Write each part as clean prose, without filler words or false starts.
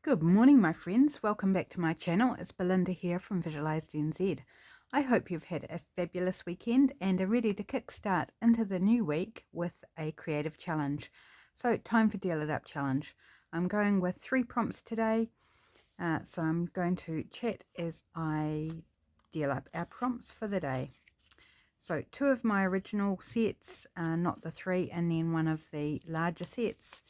Good morning, my friends. Welcome back to my channel. It's Belinda here from Visualized NZ. I hope you've had a fabulous weekend and are ready to kickstart into the new week with a creative challenge. So, time for Deal It Up challenge. I'm going with 3 prompts today. So I'm going to chat as I deal up our prompts for the day. So 2 of my original sets, not the 3, and then one of the larger sets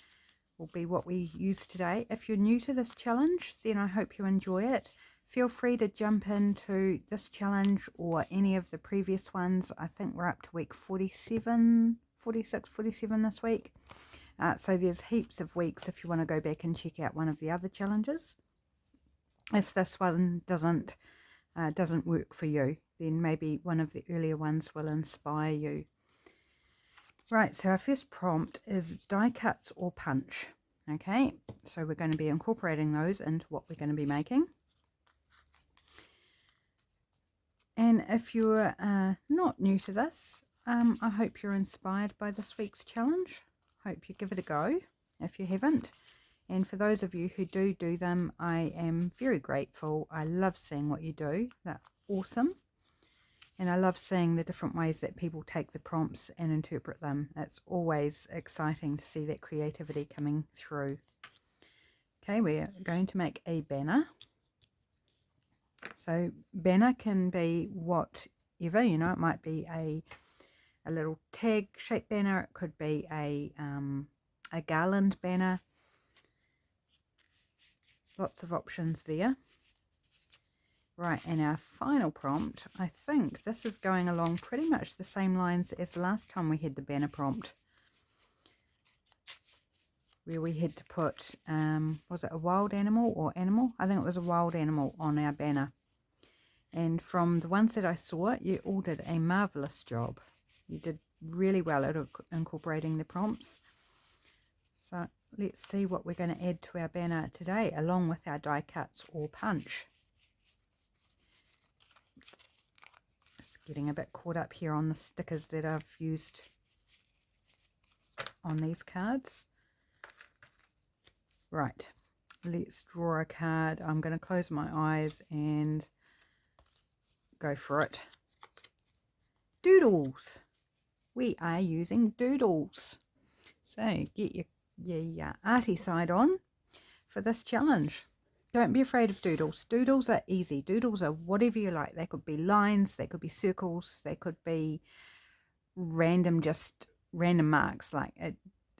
will be what we use today. If you're new to this challenge, then I hope you enjoy it. Feel free to jump into this challenge or any of the previous ones. I think we're up to week 47, 46, 47 this week. So there's heaps of weeks if you want to go back and check out one of the other challenges. If this one doesn't work for you, then maybe one of the earlier ones will inspire you. Right, so our first prompt is die cuts or punch. Okay, so we're going to be incorporating those into what we're going to be making. And if you're not new to this, I hope you're inspired by this week's challenge. Hope you give it a go if you haven't. And for those of you who do them, I am very grateful. I love seeing what you do. They're awesome. And I love seeing the different ways that people take the prompts and interpret them. It's always exciting to see that creativity coming through. Okay, we're going to make a banner. So banner can be whatever, you know, it might be a little tag shaped banner. It could be a garland banner. Lots of options there. Right, and our final prompt, I think this is going along pretty much the same lines as last time we had the banner prompt, where we had to put, was it a wild animal or animal? I think it was a wild animal on our banner. And from the ones that I saw, you all did a marvellous job. You did really well at incorporating the prompts. So let's see what we're going to add to our banner today, along with our die cuts or punch. Just getting a bit caught up here on the stickers that I've used on these cards. Right, let's draw a card. I'm going to close my eyes and go for it. Doodles. We are using doodles. So get your arty side on for this challenge. Don't be afraid of doodles. Doodles are easy. Doodles are whatever you like. They could be lines, they could be circles, they could be just random marks. Like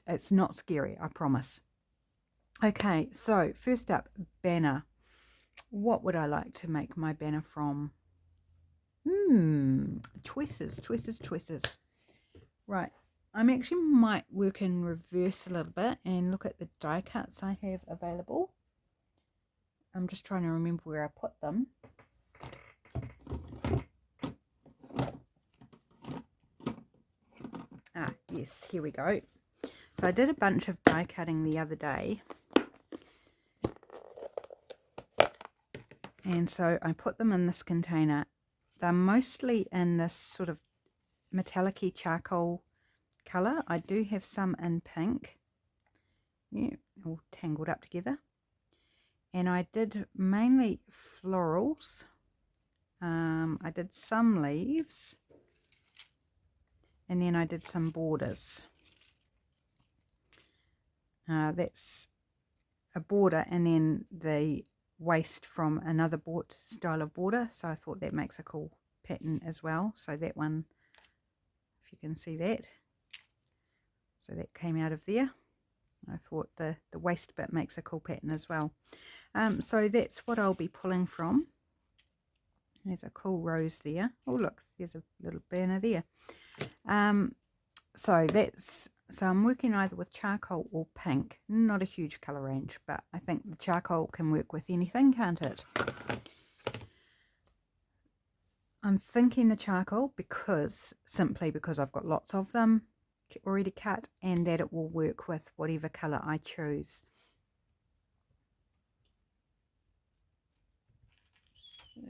it's not scary, I promise. Okay, so first up, banner. What would I like to make my banner from? Choices. Right, I'm actually might work in reverse a little bit and look at the die cuts I have available. I'm just trying to remember where I put them. Ah, yes, here we go. So I did a bunch of die cutting the other day. And so I put them in this container. They're mostly in this sort of metallic-y charcoal colour. I do have some in pink. Yeah, all tangled up together. And I did mainly florals. I did some leaves. And then I did some borders. That's a border and then the waste from another style of border. So I thought that makes a cool pattern as well. So that one, if you can see that. So that came out of there. I thought the waste bit makes a cool pattern as well. So that's what I'll be pulling from. There's a cool rose there. Oh look, there's a little banner there. So I'm working either with charcoal or pink. Not a huge colour range, but I think the charcoal can work with anything, can't it? I'm thinking the charcoal simply because I've got lots of them already cut, and that it will work with whatever colour I choose. So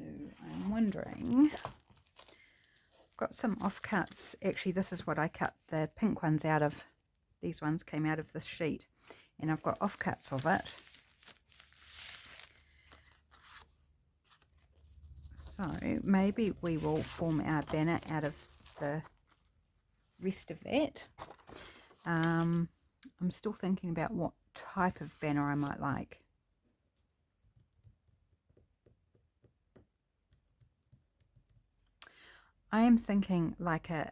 I'm wondering, I've got some offcuts. Actually, this is what I cut the pink ones out of. These ones came out of this sheet, and I've got offcuts of it. So maybe we will form our banner out of the rest of that. I'm still thinking about what type of banner I might like. I am thinking like a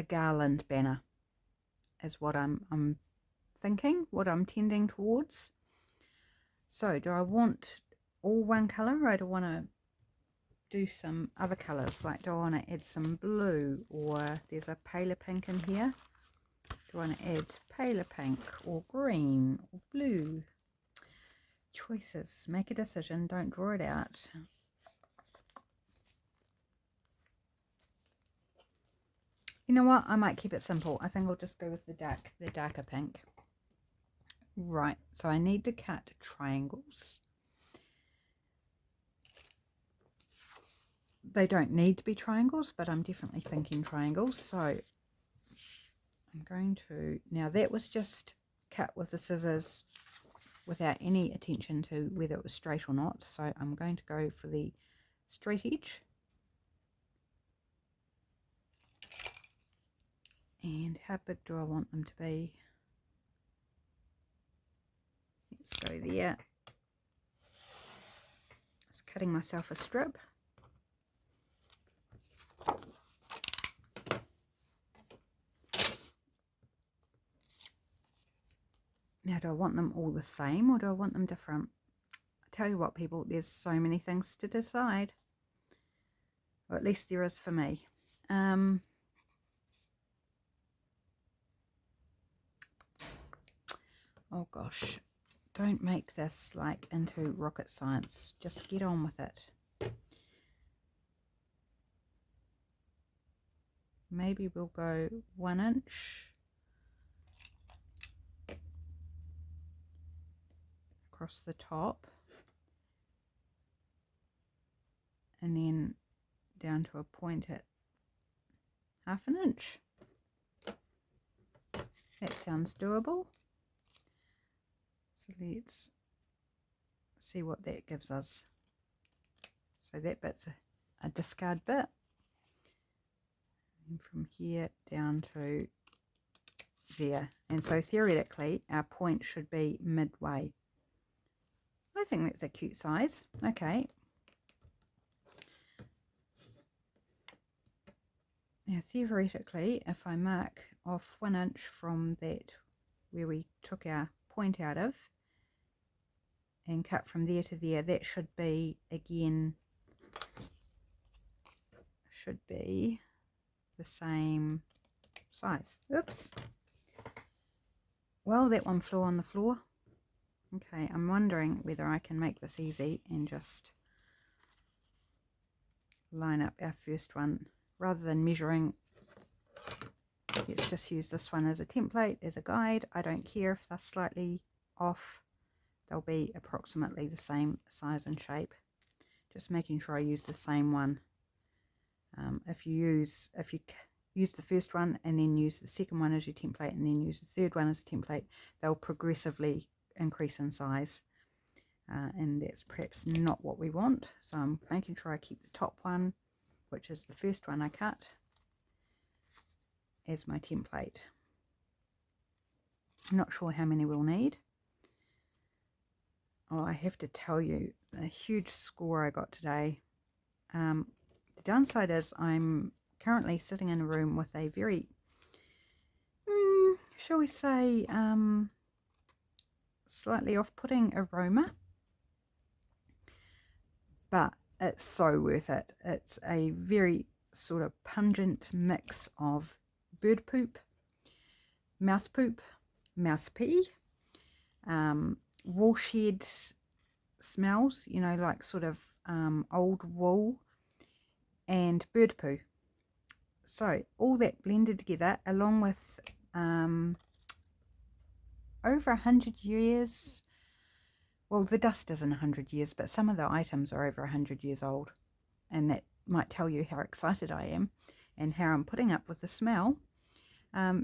garland banner is what I'm thinking, what I'm tending towards. So do I want all one colour, or do I want to do some other colours? Like, do I want to add some blue, or there's a paler pink in here? Do I want to add paler pink or green or blue? Choices. Make a decision. Don't draw it out. You know what? I might keep it simple. I think I'll just go with the darker pink. Right. So I need to cut triangles. They don't need to be triangles, but I'm definitely thinking triangles. So I'm going to, now that was just cut with the scissors without any attention to whether it was straight or not. So I'm going to go for the straight edge. And how big do I want them to be? Let's go there. Just cutting myself a strip. Now, do I want them all the same, or do I want them different? I tell you what, people, there's so many things to decide. Or at least there is for me. Oh gosh, don't make this like into rocket science. Just get on with it. Maybe we'll go 1 inch across the top, and then down to a point at 1/2 inch. That sounds doable. So let's see what that gives us. So that bit's a discard bit. And from here down to there. And so theoretically our point should be midway. I think that's a cute size. Okay. Now theoretically, if I mark off 1 inch from that where we took our point out of and cut from there to there, that should be, again, should be the same size. Oops. Well, that one flew on the floor. Okay, I'm wondering whether I can make this easy and just line up our first one. Rather than measuring, let's just use this one as a template, as a guide. I don't care if they're slightly off. They'll be approximately the same size and shape. Just making sure I use the same one. If you use the first one and then use the second one as your template and then use the third one as a template, they'll progressively increase in size. And that's perhaps not what we want. So I'm making sure I keep the top one, which is the first one I cut, as my template. I'm not sure how many we'll need. Oh, I have to tell you, a huge score I got today. The downside is I'm currently sitting in a room with a very, shall we say, slightly off-putting aroma. But it's so worth it. It's a very sort of pungent mix of bird poop, mouse pee, wool shed smells, you know, like sort of old wool, and bird poo. So all that blended together, along with over 100 years. Well, the dust isn't 100 years, but some of the items are over 100 years old. And that might tell you how excited I am and how I'm putting up with the smell.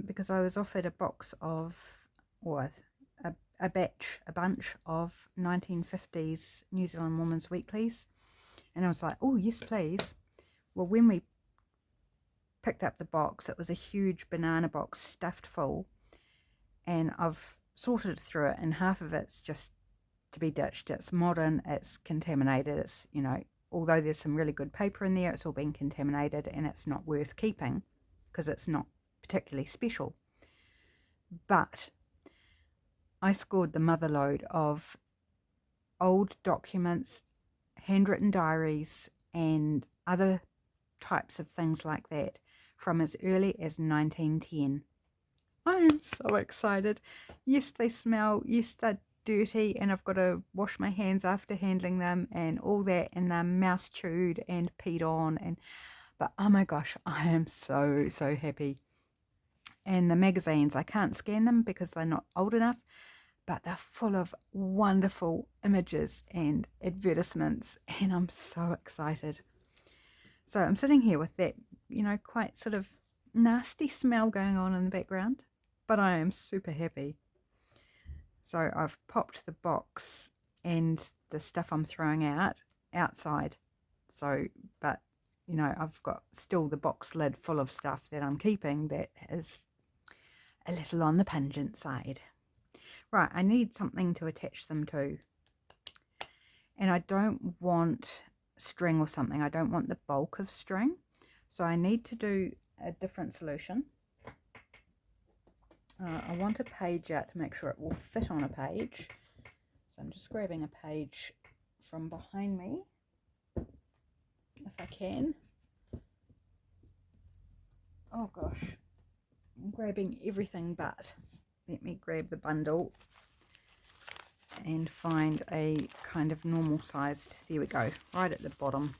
Because I was offered a box of, or a bunch of 1950s New Zealand Women's Weeklies. And I was like, oh, yes, please. Well, when we picked up the box, it was a huge banana box stuffed full. And I've sorted through it, and half of it's just to be ditched. It's modern, it's contaminated, it's, you know, although there's some really good paper in there, it's all been contaminated and it's not worth keeping because it's not particularly special. But I scored the mother lode of old documents, handwritten diaries, and other types of things like that from as early as 1910. I am so excited. Yes, they smell. Yes, they're dirty, and I've got to wash my hands after handling them and all that, and they're mouse chewed and peed on. But oh my gosh, I am so happy. And the magazines, I can't scan them because they're not old enough, but they're full of wonderful images and advertisements, and I'm so excited. So I'm sitting here with that, you know, quite sort of nasty smell going on in the background, but I am super happy. So I've popped the box and the stuff I'm throwing out outside. So, but, you know, I've got still the box lid full of stuff that I'm keeping that is a little on the pungent side. Right, I need something to attach them to. And I don't want string or something. I don't want the bulk of string. So I need to do a different solution. I want a page out to make sure it will fit on a page. So I'm just grabbing a page from behind me, if I can. Oh gosh, I'm grabbing everything but. Let me grab the bundle and find a kind of normal sized, there we go, right at the bottom.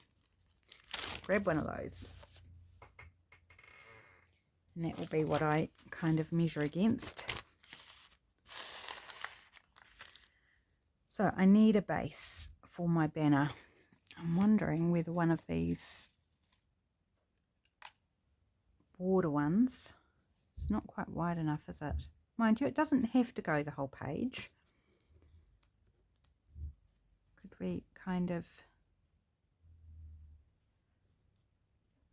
Grab one of those. And that will be what I kind of measure against. So I need a base for my banner. I'm wondering whether one of these border ones, it's not quite wide enough, is it? Mind you, it doesn't have to go the whole page. Could we kind of,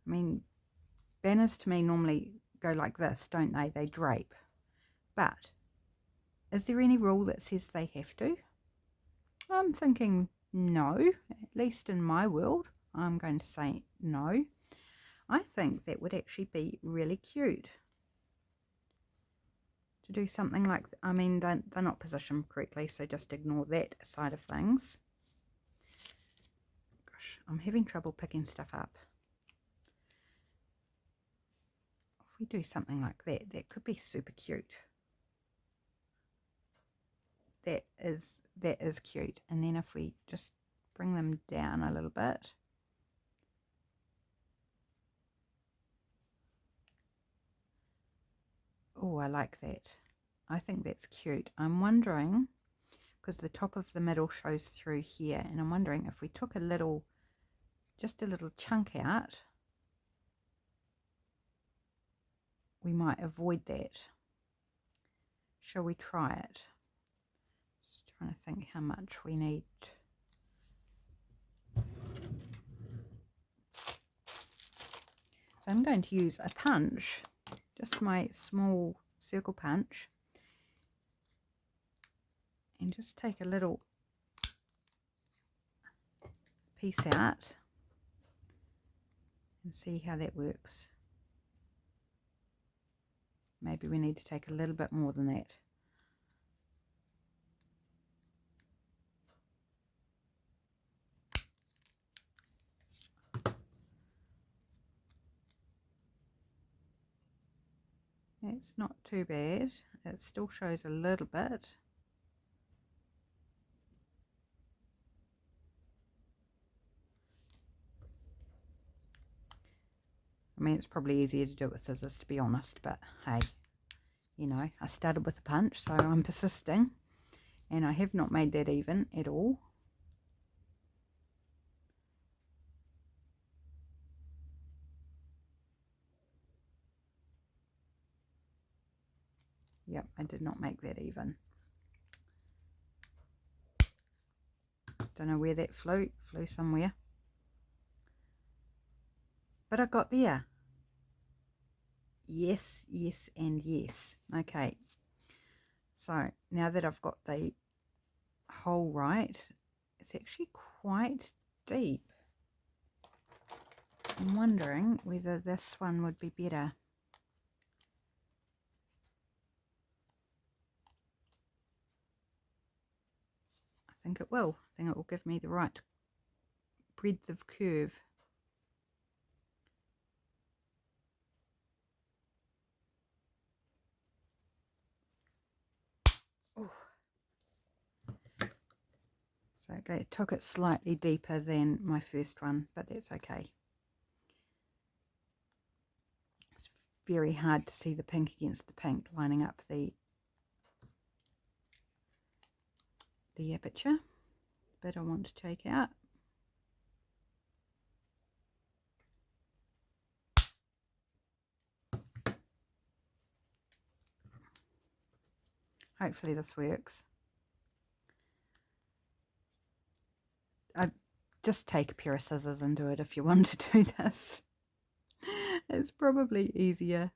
I mean, banners to me normally go like this, don't they? They drape. But is there any rule that says they have to? I'm thinking no, at least in my world. I'm going to say no. I think that would actually be really cute to do something like, I mean, they're not positioned correctly, so just ignore that side of things. Gosh, I'm having trouble picking stuff up. If we do something like that, that could be super cute. That is cute. And then if we just bring them down a little bit. Oh, I like that. I think that's cute. I'm wondering, because the top of the middle shows through here, and I'm wondering if we took a little, just a little chunk out, we might avoid that. Shall we try it? Just trying to think how much we need. So I'm going to use a punch, just my small circle punch, and just take a little piece out and see how that works. Maybe we need to take a little bit more than that. It's not too bad. It still shows a little bit. I mean, it's probably easier to do it with scissors, to be honest, but hey, you know, I started with a punch, so I'm persisting, and I have not made that even at all. Yep, I did not make that even. Don't know where that flew somewhere. but I got there. Yes, yes, and yes. Okay, so now that I've got the hole right, it's actually quite deep. I'm wondering whether this one would be better. I think it will. I think it will give me the right breadth of curve. Oh. So okay, it took it slightly deeper than my first one, but that's okay. It's very hard to see the pink against the pink lining up the aperture, but I want to take out. Hopefully this works. Just take a pair of scissors and do it if you want to do this. It's probably easier.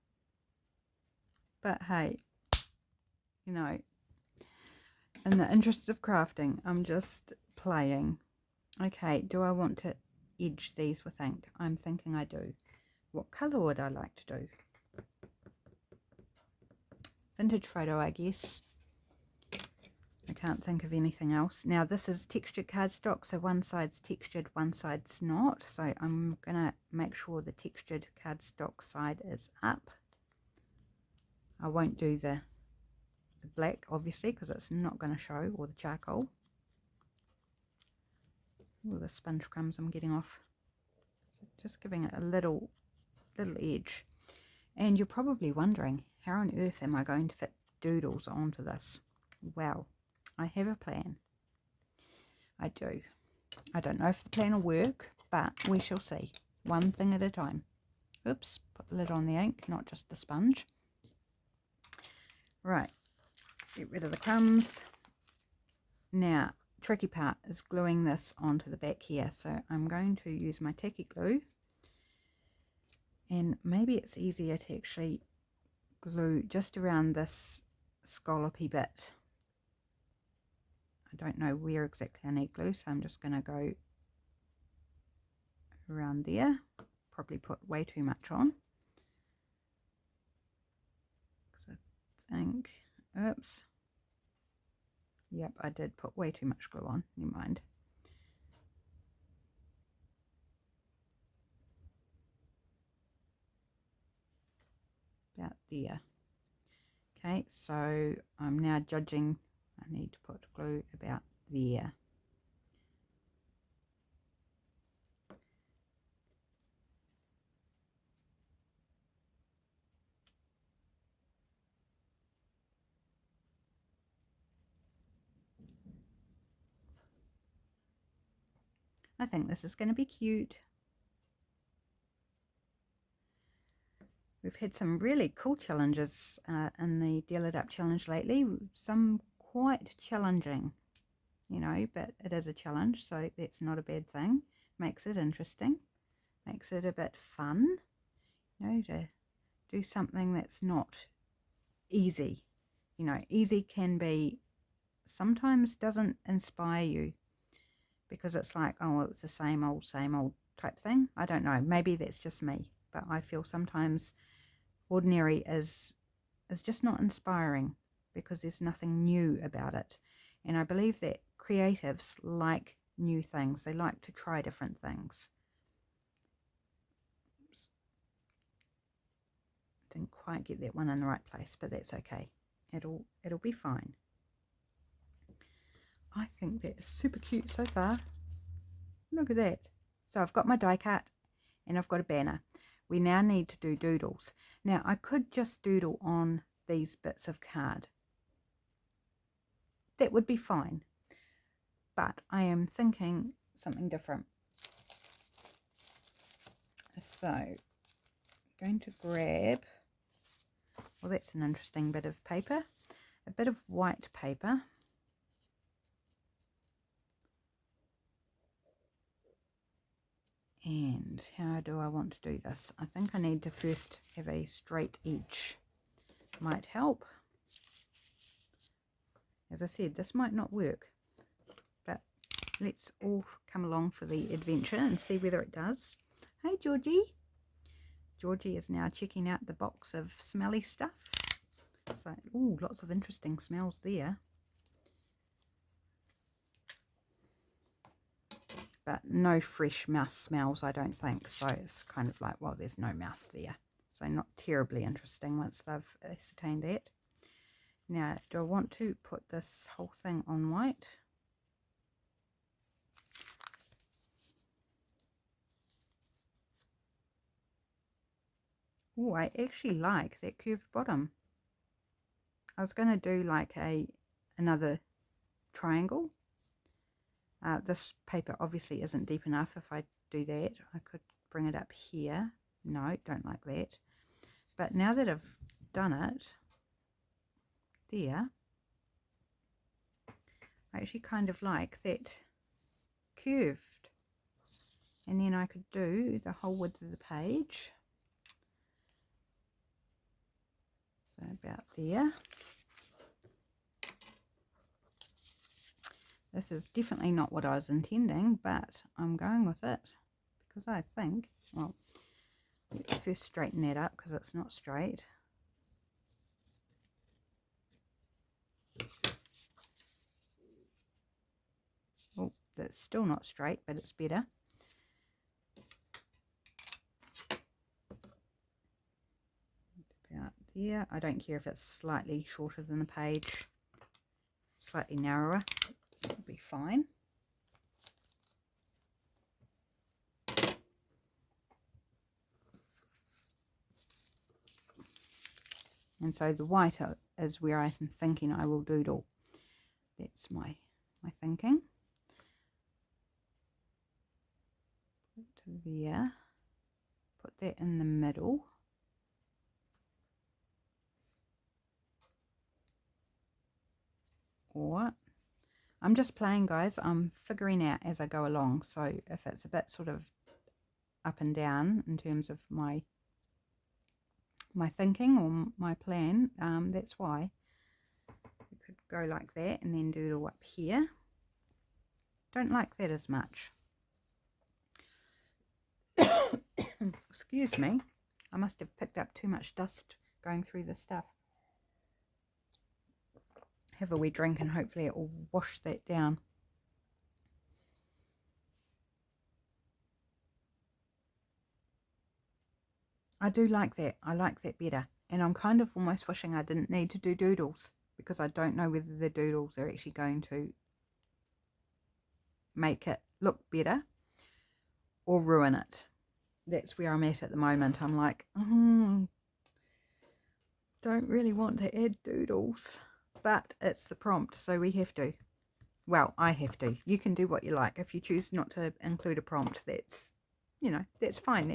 But hey, you know, in the interests of crafting, I'm just playing. Okay, do I want to edge these with ink? I'm thinking I do. What colour would I like to do? Vintage photo, I guess. I can't think of anything else. Now this is textured cardstock, so one side's textured, one side's not. So I'm going to make sure the textured cardstock side is up. I won't do the black, obviously, because it's not going to show, or the charcoal. All the sponge crumbs I'm getting off. So just giving it a little edge. And you're probably wondering, how on earth am I going to fit doodles onto this? Well, I have a plan. I do. I don't know if the plan will work, but we shall see. One thing at a time. Oops, put the lid on the ink, not just the sponge. Right, get rid of the crumbs. Now, tricky part is gluing this onto the back here. So I'm going to use my tacky glue. And maybe it's easier to actually glue just around this scallopy bit. I don't know where exactly I need glue, so I'm just going to go around there. Probably put way too much on. Because I think, oops. Yep, I did put way too much glue on, never mind. About there. Okay, so I'm now judging, I need to put glue about there. I think this is going to be cute. We've had some really cool challenges in the Deal It Up challenge lately. Some quite challenging, you know, but it is a challenge, so that's not a bad thing. Makes it interesting, makes it a bit fun, you know, to do something that's not easy. You know, easy can be, sometimes doesn't inspire you because it's like, oh, well, it's the same old type thing. I don't know, maybe that's just me, but I feel sometimes ordinary is just not inspiring because there's nothing new about it. And I believe that creatives like new things. They like to try different things. Oops. Didn't quite get that one in the right place, but that's okay. It'll be fine. I think that is super cute so far. Look at that. So I've got my die cut and I've got a banner. We now need to do doodles. Now I could just doodle on these bits of card. That would be fine. But I am thinking something different. So I'm going to grab, well, that's an interesting bit of paper, a bit of white paper. And how do I want to do this? I think I need to first have a straight edge. Might help. As I said, this might not work, but let's all come along for the adventure and see whether it does. Hey, Georgie. Georgie is now checking out the box of smelly stuff. So, ooh, lots of interesting smells there. But no fresh mouse smells, I don't think. So it's kind of like, well, there's no mouse there. So not terribly interesting once they've ascertained that. Now, do I want to put this whole thing on white? Oh, I actually like that curved bottom. I was going to do like another triangle. This paper obviously isn't deep enough. If I do that, I could bring it up here. No, don't like that. But now that I've done it, there, I actually kind of like that curved. And then I could do the whole width of the page. So about there. This is definitely not what I was intending, but I'm going with it because I think, well, let's first straighten that up because it's not straight. Oh, that's still not straight, but it's better. About there. I don't care if it's slightly shorter than the page, slightly narrower. It'll be fine. And so the white is where I'm thinking I will doodle. That's my thinking. Put it to there. Put that in the middle. Or I'm just playing, guys. I'm figuring out as I go along. So if it's a bit sort of up and down in terms of my thinking or my plan, that's why. You could go like that and then doodle up here. Don't like that as much. Excuse me. I must have picked up too much dust going through this stuff. Have a wee drink and hopefully it will wash that down. I do like that. I like that better. And I'm kind of almost wishing I didn't need to do doodles because I don't know whether the doodles are actually going to make it look better or ruin it. That's where I'm at the moment. I'm like, don't really want to add doodles. But it's the prompt, so we have to. Well, I have to. You can do what you like. If you choose not to include a prompt, that's, you know, that's fine.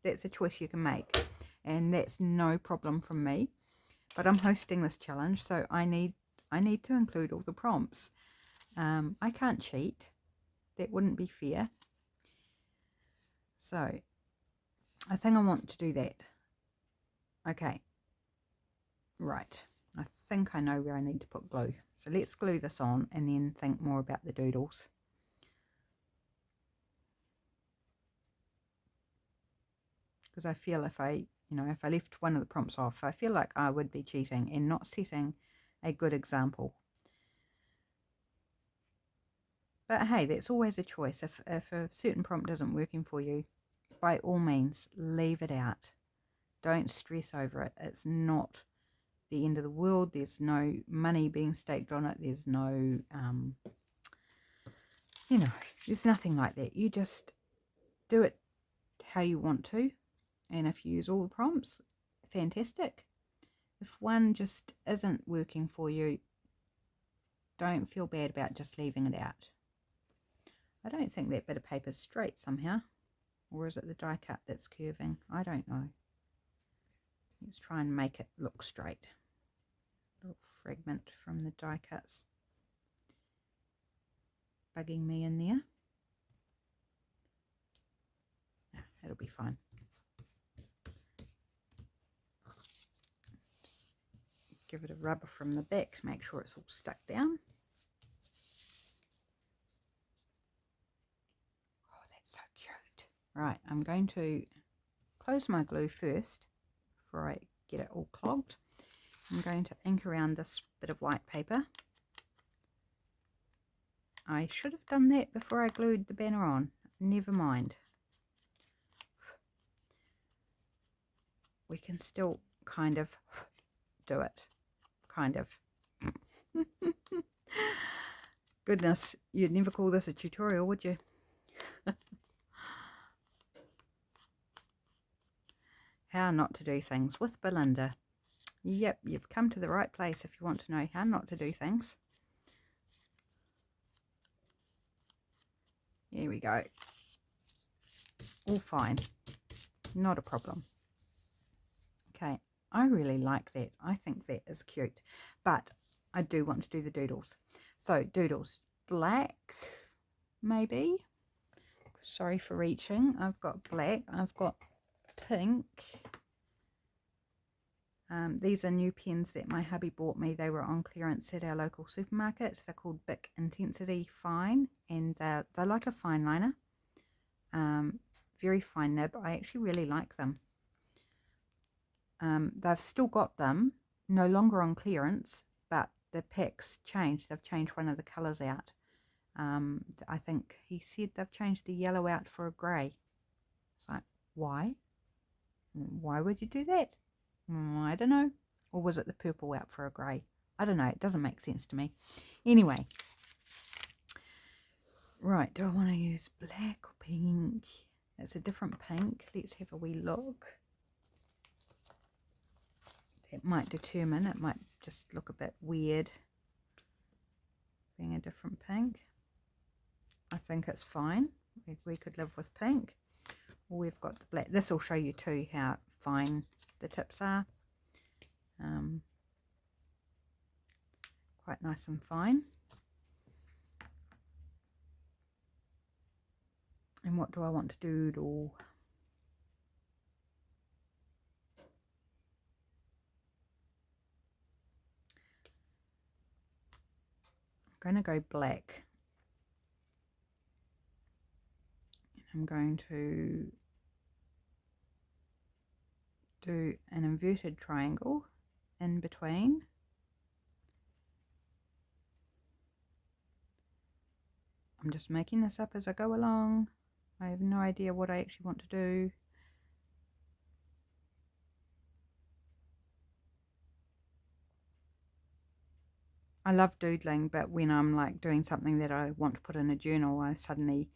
That's a choice you can make. And that's no problem from me. But I'm hosting this challenge, so I need to include all the prompts. I can't cheat. That wouldn't be fair. So, I think I want to do that. Okay. Right. I think I know where I need to put glue. So let's glue this on and then think more about the doodles. Because I feel if I left one of the prompts off, I feel like I would be cheating and not setting a good example. But hey, that's always a choice. If a certain prompt isn't working for you, by all means, leave it out. Don't stress over it. It's not the end of the world. There's no money being staked on it. There's no, there's nothing like that. You just do it how you want to. And if you use all the prompts, fantastic. If one just isn't working for you, don't feel bad about just leaving it out. I don't think that bit of paper's straight somehow. Or is it the die cut that's curving? I don't know. Let's try and make it look straight. A little fragment from the die cuts bugging me in there. That'll be fine. Give it a rubber from the back to make sure it's all stuck down. Oh, that's so cute. Right, I'm going to close my glue first before I get it all clogged. I'm going to ink around this bit of white paper. I should have done that before I glued the banner on. Never mind. We can still kind of do it. Kind of. Goodness, you'd never call this a tutorial, would you? How not to do things with Belinda. Yep, you've come to the right place if you want to know how not to do things. Here we go. All fine. Not a problem. Okay, I really like that. I think that is cute. But I do want to do the doodles. So, doodles. Black, maybe. Sorry for reaching. I've got black. I've got pink. These are new pens that my hubby bought me. They were on clearance at our local supermarket. They're called Bic Intensity Fine, and they're like a fine liner. Very fine nib. I actually really like them. They've still got them, no longer on clearance, but the pack's changed. They've changed one of the colours out. I think he said they've changed the yellow out for a grey. It's like, why? Why would you do that? I don't know. Or was it the purple out for a grey? I don't know. It doesn't make sense to me. Anyway. Right. Do I want to use black or pink? That's a different pink. Let's have a wee look. That might determine. It might just look a bit weird being a different pink. I think it's fine. We could live with pink. Or we've got the black. This will show you too how fine the tips are. Quite nice and fine. And what do I want to doodle? I'm going to go black. I'm going to do an inverted triangle in between. I'm just making this up as I go along. I have no idea what I actually want to do. I love doodling, but when I'm like doing something that I want to put in a journal, I suddenly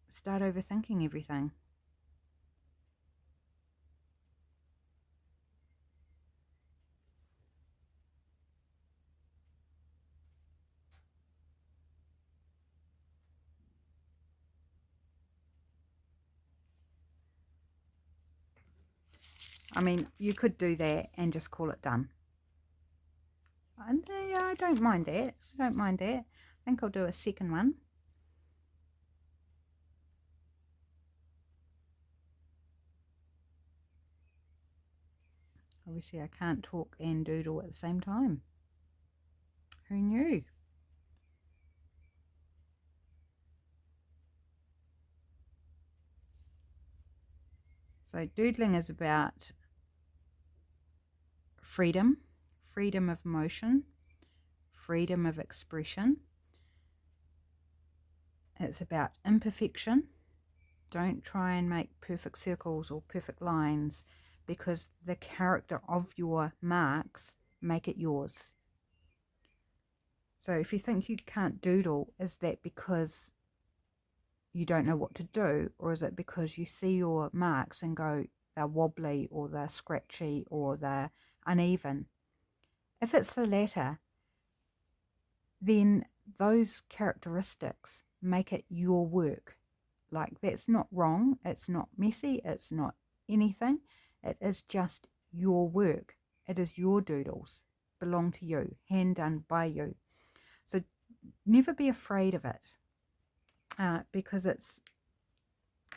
start overthinking everything. I mean, you could do that and just call it done. And yeah, I don't mind that. I don't mind that. I think I'll do a second one. Obviously, I can't talk and doodle at the same time. Who knew? So doodling is about freedom, freedom of motion, freedom of expression. It's about imperfection. Don't try and make perfect circles or perfect lines, because the character of your marks make it yours. So if you think you can't doodle, is that because you don't know what to do, or is it because you see your marks and go, they're wobbly or they're scratchy or they're uneven? If it's the latter, then those characteristics make it your work. Like, that's not wrong, it's not messy, it's not anything. It is just your work. It is your doodles, belong to you, hand done by you. So never be afraid of it, because it's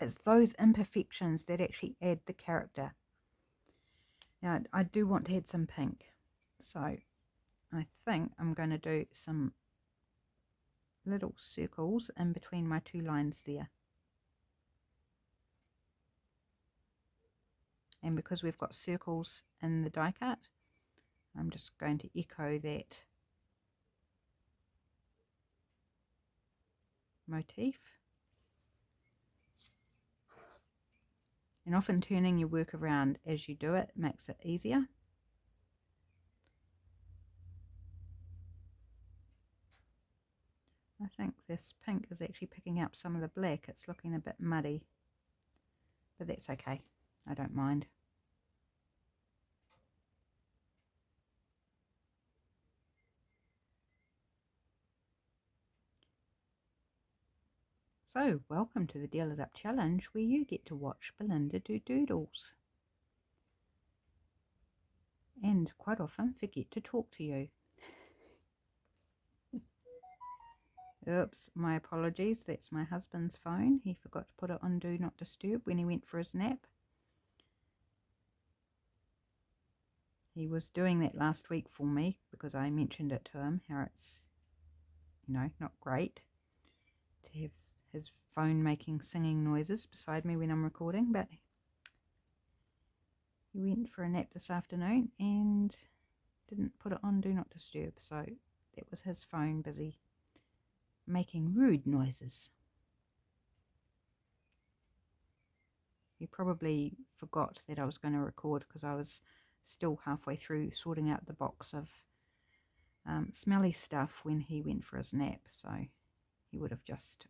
It's those imperfections that actually add the character. Now, I do want to add some pink, so I think I'm going to do some little circles in between my two lines there. And because we've got circles in the die cut, I'm just going to echo that motif. And often turning your work around as you do it makes it easier. I think this pink is actually picking up some of the black. It's looking a bit muddy, but that's okay. I don't mind. So, welcome to the Deal It Up Challenge, where you get to watch Belinda do doodles. And quite often forget to talk to you. Oops, my apologies. That's my husband's phone. He forgot to put it on Do Not Disturb when he went for his nap. He was doing that last week for me because I mentioned it to him, how it's, not great to have his phone making singing noises beside me when I'm recording, but he went for a nap this afternoon and didn't put it on Do Not Disturb, so that was his phone busy making rude noises. He probably forgot that I was going to record because I was still halfway through sorting out the box of smelly stuff when he went for his nap, so he would have just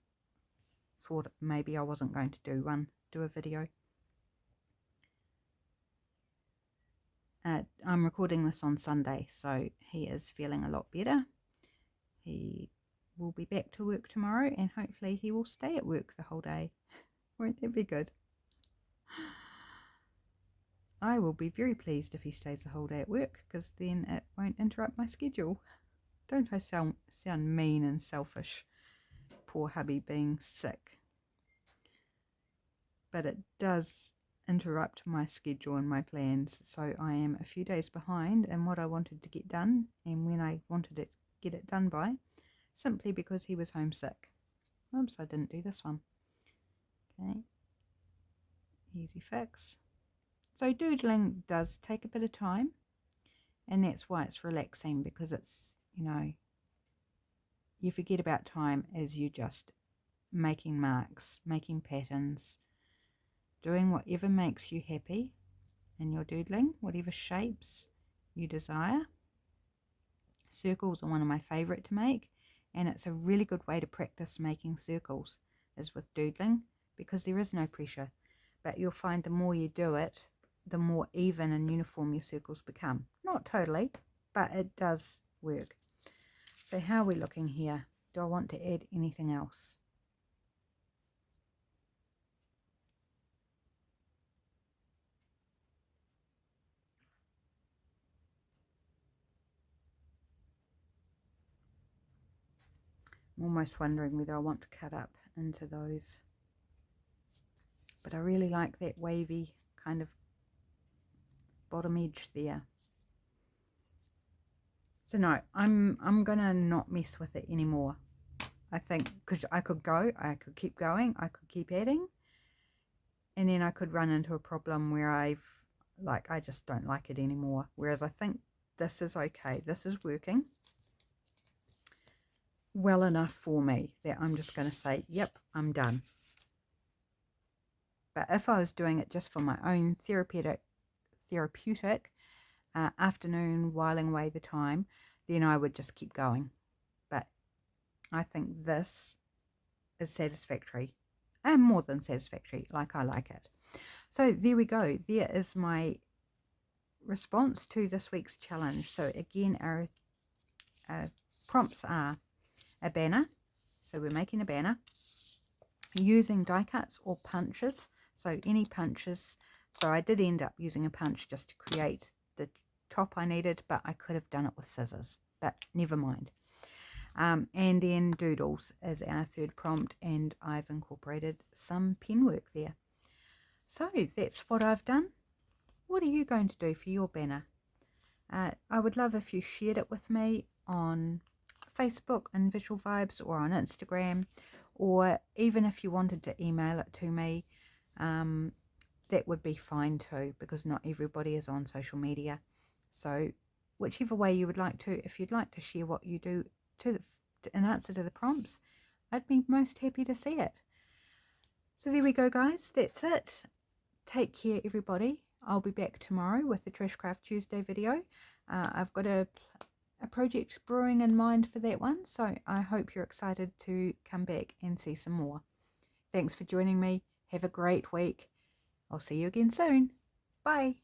thought maybe I wasn't going to do a video. I'm recording this on Sunday, so he is feeling a lot better. He will be back to work tomorrow, and hopefully he will stay at work the whole day. Won't that be good? I will be very pleased if he stays the whole day at work, because then it won't interrupt my schedule. Don't I sound mean and selfish? Poor hubby being sick. But it does interrupt my schedule and my plans, so I am a few days behind in what I wanted to get done and when I wanted to get it done by, simply because he was homesick. Oops, I didn't do this one. Okay, easy fix. So doodling does take a bit of time, and that's why it's relaxing, because it's, you forget about time as you just making marks, making patterns, doing whatever makes you happy in your doodling, whatever shapes you desire. Circles are one of my favourite to make, and it's a really good way to practice making circles is with doodling, because there is no pressure, but you'll find the more you do it, the more even and uniform your circles become. Not totally, but it does work. So how are we looking here? Do I want to add anything else? I'm almost wondering whether I want to cut up into those. But I really like that wavy kind of bottom edge there. So no, I'm gonna not mess with it anymore. I think because I could keep going, I could keep adding, and then I could run into a problem where I just don't like it anymore. Whereas I think this is okay. This is working well enough for me that I'm just going to say, yep, I'm done. But if I was doing it just for my own therapeutic afternoon whiling away the time, then I would just keep going. But I think this is satisfactory, and more than satisfactory, like I like it. So there we go. There is my response to this week's challenge. So again, our prompts are a banner. So we're making a banner using die cuts or punches. So any punches. So I did end up using a punch just to create the top I needed, but I could have done it with scissors, but never mind. And then doodles is our third prompt, and I've incorporated some pen work there. So that's what I've done. What are you going to do for your banner? I would love if you shared it with me on Facebook and Visual Vibes, or on Instagram, or even if you wanted to email it to me, that would be fine too, because not everybody is on social media. So whichever way you would like to, if you'd like to share what you do in answer to the prompts, I'd be most happy to see it. So there we go, guys. That's it. Take care, everybody. I'll be back tomorrow with the Trashcraft Tuesday video. I've got a project brewing in mind for that one, so I hope you're excited to come back and see some more. Thanks for joining me. Have a great week. I'll see you again soon. Bye.